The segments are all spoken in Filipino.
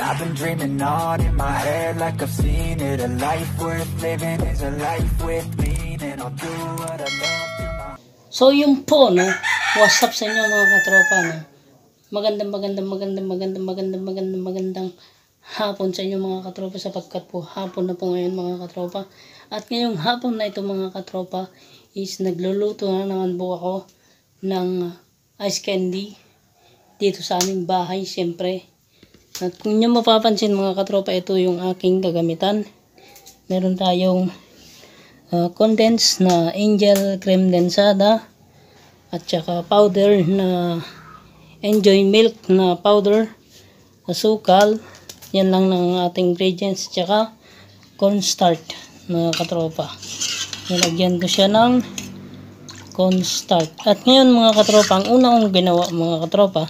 I've been dreaming on in my head like I've seen it. A life worth living is a life with meaning. I'll do what I love till my... So yung po, no, what's up sa inyo mga katropa, no? Magandang hapon sa inyo mga katropa, sapagkat po hapon na po ngayon mga katropa. At ngayong hapon na ito mga katropa is nagluluto na naman po ako ng ice candy dito sa aming bahay, siyempre. At kung nyo mapapansin mga katropa, ito yung aking gagamitan. Meron tayong condensed na angel creme densada at saka powder na enjoy milk na powder, asukal. Yan lang ng ating ingredients, tsaka cornstarch na katropa. Nilagyan ko siya ng cornstarch. At ngayon mga katropa, ang una kong ginawa mga katropa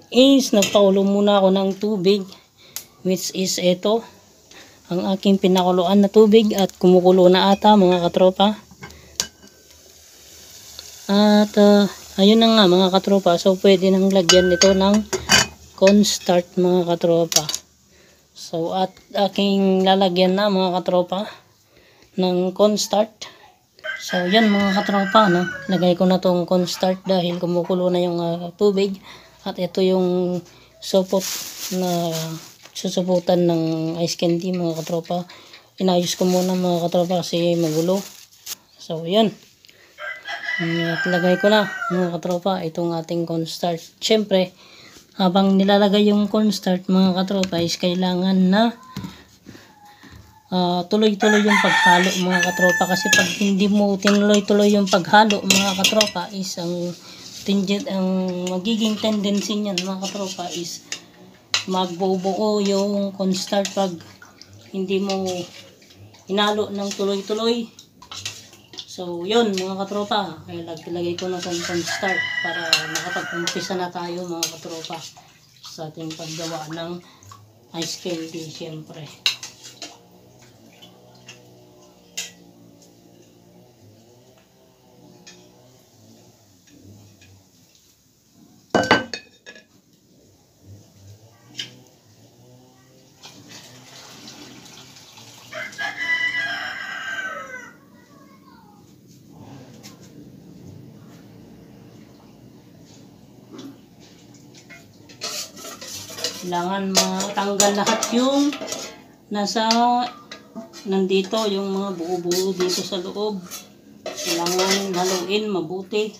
is nagpakulo muna ako ng tubig, which is ito ang aking pinakuluan na tubig, at kumukulo na ata mga katropa. At ayun na nga mga katropa, so pwede nang lagyan nito ng cornstarch mga katropa. So at aking lalagyan na mga katropa ng cornstarch. So yan mga katropa, no? Lagay ko na tong cornstarch dahil kumukulo na yung tubig. At ito yung supot na susuputan ng ice candy mga katropa. Inayos ko muna mga katropa kasi magulo. So yan. At lagay ko na mga katropa itong ating cornstarch. Siyempre, habang nilalagay yung cornstarch mga katropa is kailangan na tuloy-tuloy yung paghalo mga katropa. Kasi pag hindi mo tinuloy-tuloy yung paghalo mga katropa is ang magiging tendency niyan mga katropa is magbubuo yung cornstarch pag hindi mo hinalo ng tuloy-tuloy. So yun mga katropa, kaya lagay ko na itong cornstarch para makapag-umpisa na tayo mga katropa sa ating paggawa ng ice candy syempre. Kailangan matanggal lahat yung nandito, yung mga buo-buo dito sa loob. Kailangan haluin mabuti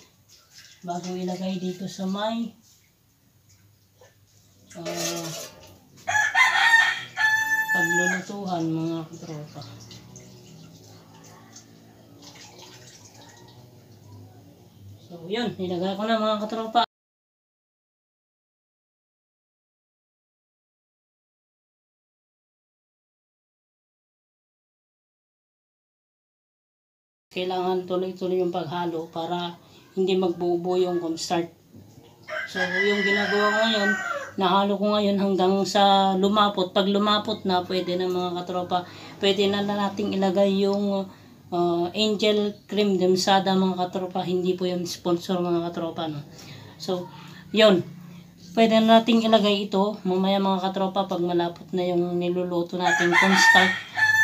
bago ilagay dito sa may paglulutuhan mga katropa. So yun, nilagay ko na mga katropa. Kailangan tuloy-tuloy yung paghalo para hindi magbuo yung cornstarch. So yung ginagawa ko ngayon, nahalo ko ngayon hanggang sa lumapot. Pag lumapot na, pwede na mga katropa, pwede na nating ilagay yung angel creme densada mga katropa. Hindi po yung sponsor mga katropa, no? So yun, pwede na nating ilagay ito mamaya mga katropa pag malapot na yung niluluto nating cornstarch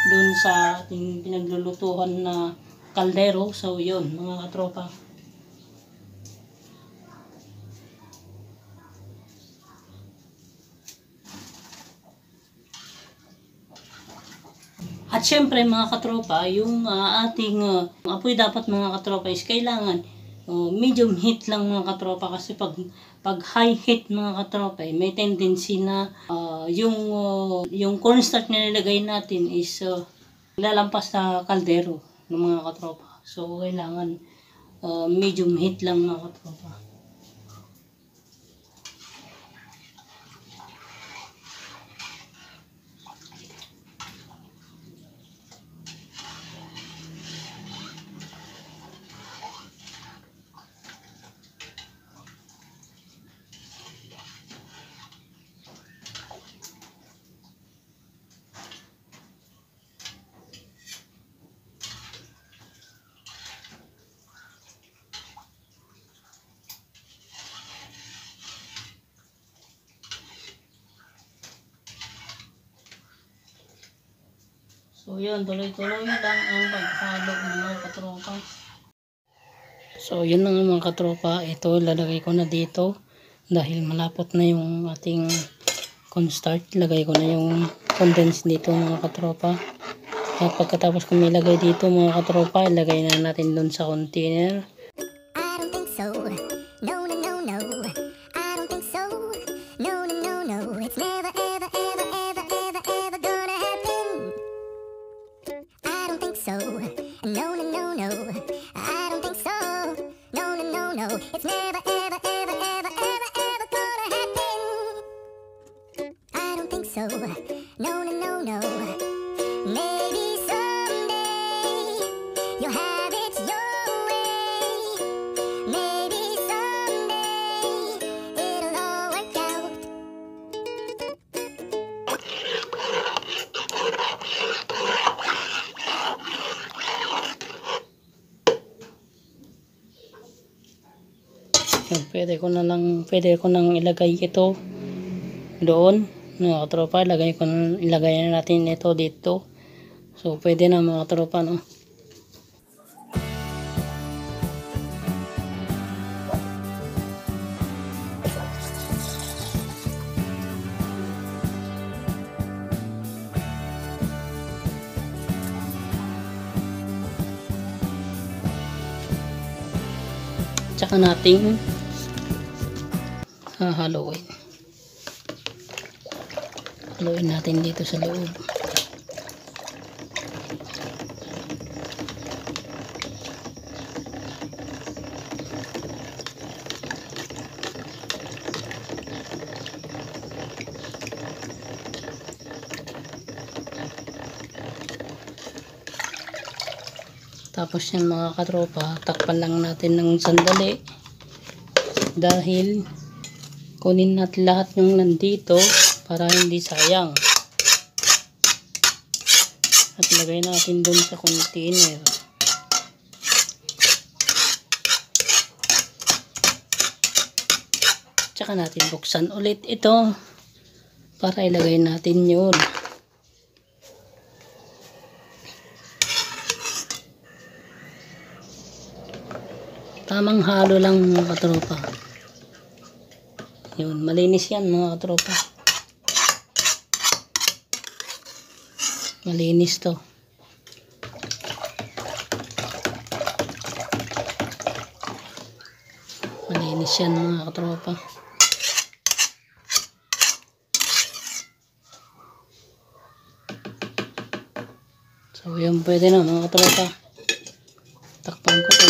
dun sa ating pinaglulutuhan na kaldero. So yun mga katropa. At syempre mga katropa, yung ating apoy dapat mga katropa is kailangan medium heat lang mga katropa. Kasi pag high heat mga katropa may tendency na yung cornstarch na nilagay natin is lalampas sa kaldero ng mga katropa. So kailangan medium heat lang mga katropa. So yun, tuloy-tuloy lang ang paghalo mga katropa. So yun lang mga katropa, ito lalagay ko na dito dahil malapot na yung ating cornstarch. Lagay ko na yung condense dito mga katropa. At pagkatapos kung ilagay dito mga katropa, ilagay na natin dun sa container. I don't think so. No, no, no, no. I don't think so. No, no, no, no. It's never, ever, ever, ever, ever, ever gonna happen. I don't think so. No, no, no, no. I don't think so. No, no, no, no. It's never, ever, ever, ever, ever, ever gonna happen. I don't think so. No, no, no, no. Maybe someday you'll have it your way. Maybe someday it'll all work out. Pwede ko nang ilagay ito doon mga katropa. Ilagay na natin ito dito. So pwede na mga katropa, no? Tsaka natin hahaluin. Haluin natin dito sa loob. Tapos yan mga katropa, takpan lang natin ng sandali dahil kunin natin lahat yung nandito para hindi sayang. At lagay natin dun sa container. Tsaka natin buksan ulit ito para ilagay natin yun. Tamang halo lang mga katropa. Yun, malinis yan mga katropa. Malinis to. Malinis yan mga katropa. So yun, pwede na mga katropa. Takpan ko to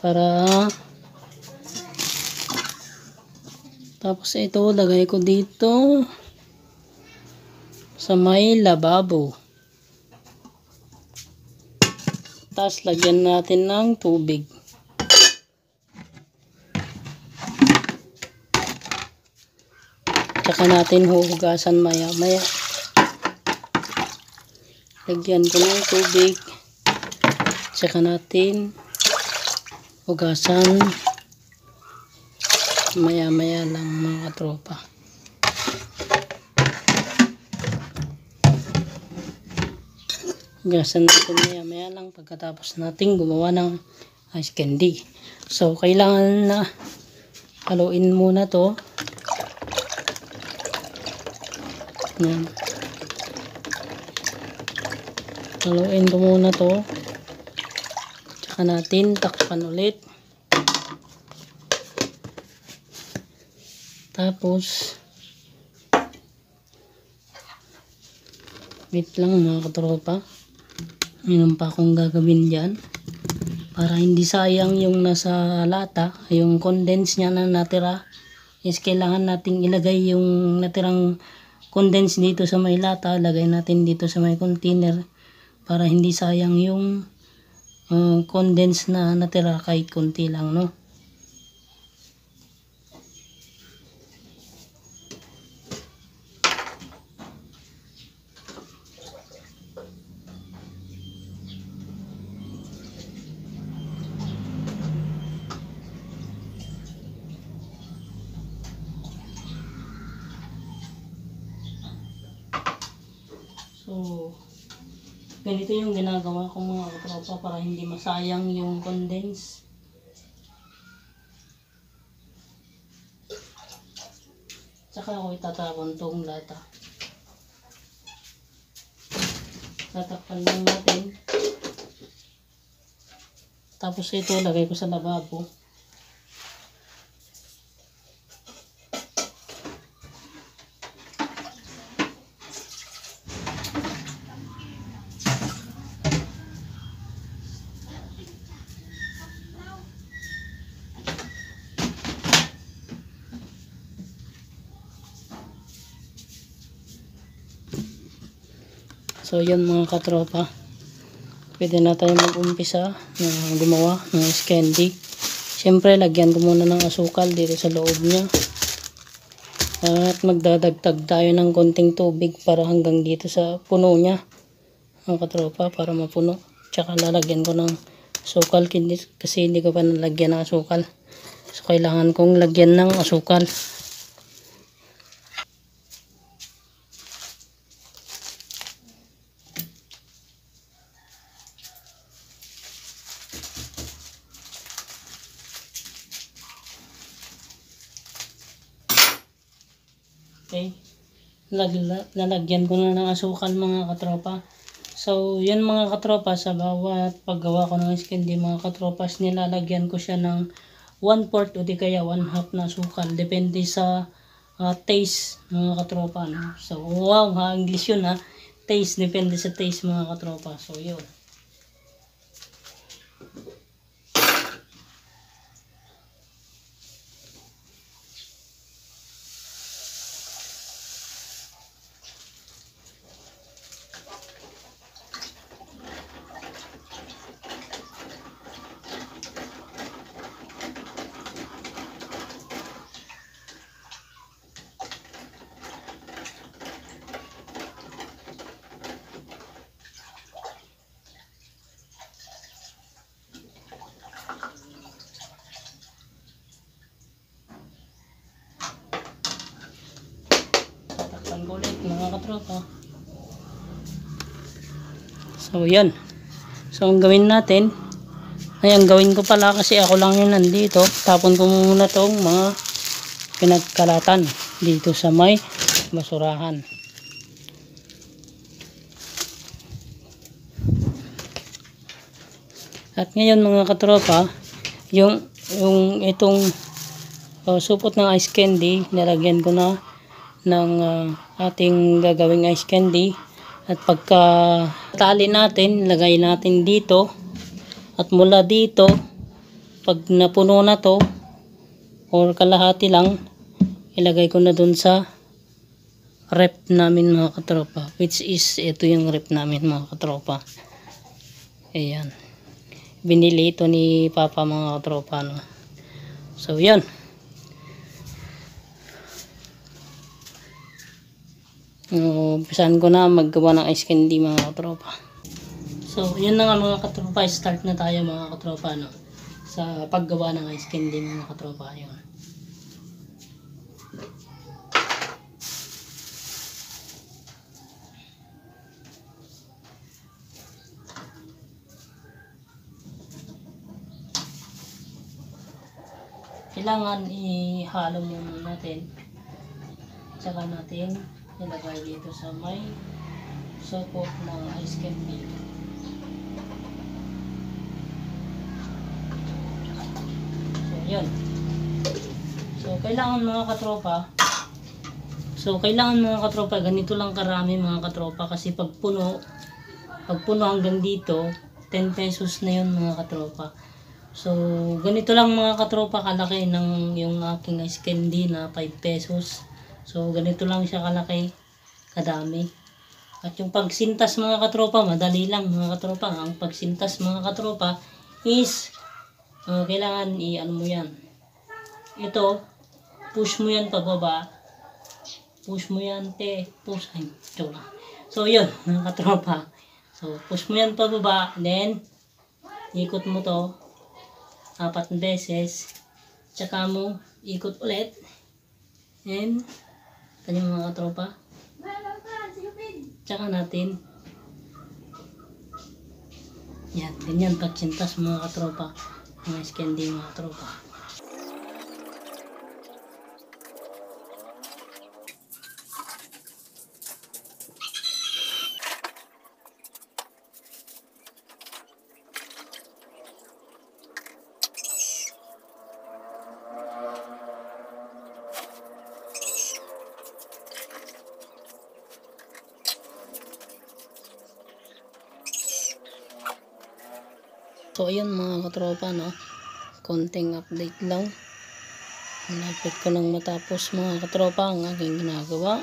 para tapos ito lagay ko dito sa may lababo. Tapos lagyan natin ng tubig. Tsaka natin huhugasan maya maya. Lagyan ko ng tubig. Tsaka natin hugasan maya maya lang mga tropa. Hugasan natin maya maya lang pagkatapos natin gumawa ng ice candy. So kailangan na haluin muna to. Yan. Haluin ko muna to. Tsaka natin takpan ulit. Tapos wait lang mga katropa. Mayroon pa akong gagawin dyan para hindi sayang yung nasa lata, yung condense nya na natira. Is kailangan nating ilagay yung natirang condense dito sa may lata, lagay natin dito sa may container para hindi sayang yung condense na natira kahit konti lang, no? So Ganito yung ginagawa ko mga katropa para hindi masayang yung condense. Tsaka ako itatapon tong lata. Tatakpan lang natin. Tapos ito lagay ko sa lababo. So yun mga katropa, pwede na tayo mag-umpisa na gumawa ng ice candy. Siyempre lagyan ko muna ng asukal dito sa loob niya. At magdadagdag tayo ng konting tubig para hanggang dito sa puno niya mga katropa, para mapuno. Tsaka lalagyan ko ng asukal kasi hindi ko pa nalagyan ng asukal. So kailangan kong lagyan ng asukal. Okay, lalagyan ko na ng asukal mga katropa. So yun mga katropa, sa bawat paggawa ko ng ice candy mga katropas, nilalagyan ko siya ng 1/4 o di kaya 1/2 na asukal. Depende sa taste mga katropa, no? So wow ha, English yun ha. Taste, depende sa taste mga katropa. So yun. Ulit mga katropa. So yan. So ang gawin natin, ang gawin ko pala kasi ako lang yun nandito, tapon ko muna tong mga pinagkalatan dito sa may basurahan. At ngayon mga katropa, yung itong supot ng ice candy, nilagyan ko na ng ating gagawing ice candy. At pagka tali natin, lagay natin dito, at mula dito pag napuno na to or kalahati lang, ilagay ko na dun sa rep namin mga katropa, which is ito yung rep namin mga katropa. Ayan, binili ito ni Papa mga katropa, no? So yan. Umpisahan ko na maggawa ng ice candy mga katropa. So yun na nga mga katropa, start na tayo mga katropa, no? Sa paggawa ng ice candy mga katropa. Yun. Kailangan ihalo muna natin, tsaka natin ilagay dito sa may supot ng ice candy. So yun. So kailangan mga katropa, ganito lang karami mga katropa, kasi pag puno hanggang dito 10 pesos na yun mga katropa. So ganito lang mga katropa kalaki ng yung aking ice candy na 5 pesos. So ganito lang siya kalaki, kadami. At yung pagsintas mga katropa, madali lang mga katropa. Ang pagsintas mga katropa is kailangan i-ano mo yan. Ito, push mo yan pababa. Push mo yan, push. Ay, ito lang. So yun mga katropa. So push mo yan pababa, then ikot mo to 4 beses. Tsaka mo ikot ulit. And kanyang mga katropa, tsaka natin Yan, ganyan pagsintas mga katropa. Mga ice candy mga katropa. So ayun mga katropa, no, konting update lang. Malapit ko nang matapos mga katropa ang aking ginagawa.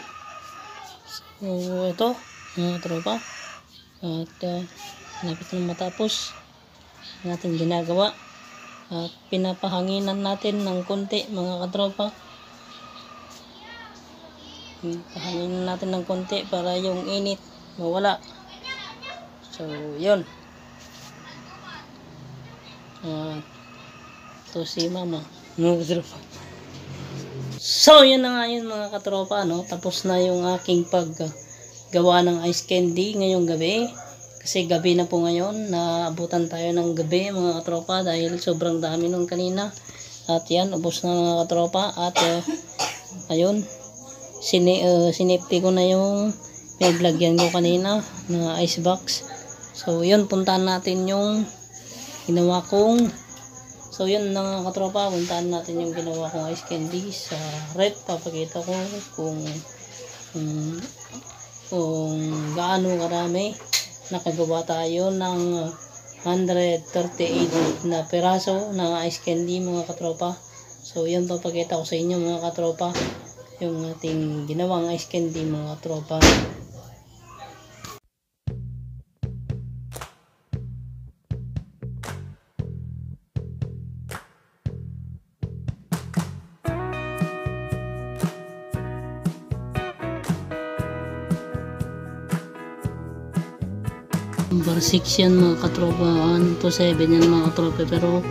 So ito mga katropa, at malapit ko nang matapos ang ating ginagawa. At pinapahanginan natin ng konti mga katropa. Pahanginan natin ng konti para yung init mawala. So yun. Ito si mama. No, katropa. So yun na nga yun mga katropa, no? Tapos na yung aking paggawa ng ice candy ngayong gabi. Kasi gabi na po ngayon. Naabutan tayo ng gabi mga katropa dahil sobrang dami nung kanina. At yan, ubos na mga katropa. At ayun, sinipti ko na yung pinaglagyan ko kanina na ice box. So yun, puntahan natin yung ginawa kong, so yun na mga katropa, puntahan natin yung ginawa kong ice candy sa rep. Papakita ko kung gaano karami. Nakagawa tayo ng 138 na piraso ng ice candy mga katropa. So yun, papakita ko sa inyo mga katropa yung ating ginawang ice candy mga katropa. Number 6 yan mga katropa, 1 to 7 yan mga katropa, pero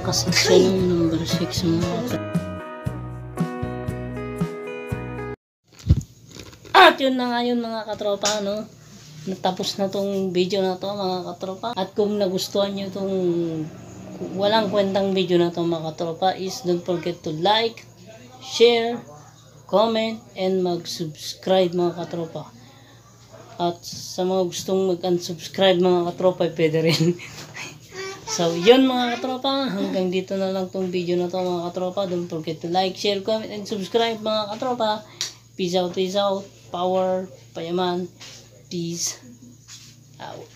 kasi siya yung number 6 mga katropa. At yun na nga yun mga katropa, no? Natapos na tong video na to mga katropa. At kung nagustuhan nyo tong walang kwentang video na to mga katropa, is don't forget to like, share, comment, and mag-subscribe mga katropa. At sa mga gustong mag-unsubscribe mga katropa, pwede rin. So yun mga katropa, hanggang dito na lang tong video na to mga katropa. Don't forget to like, share, comment, and subscribe mga katropa. Peace out, power, payaman, peace out.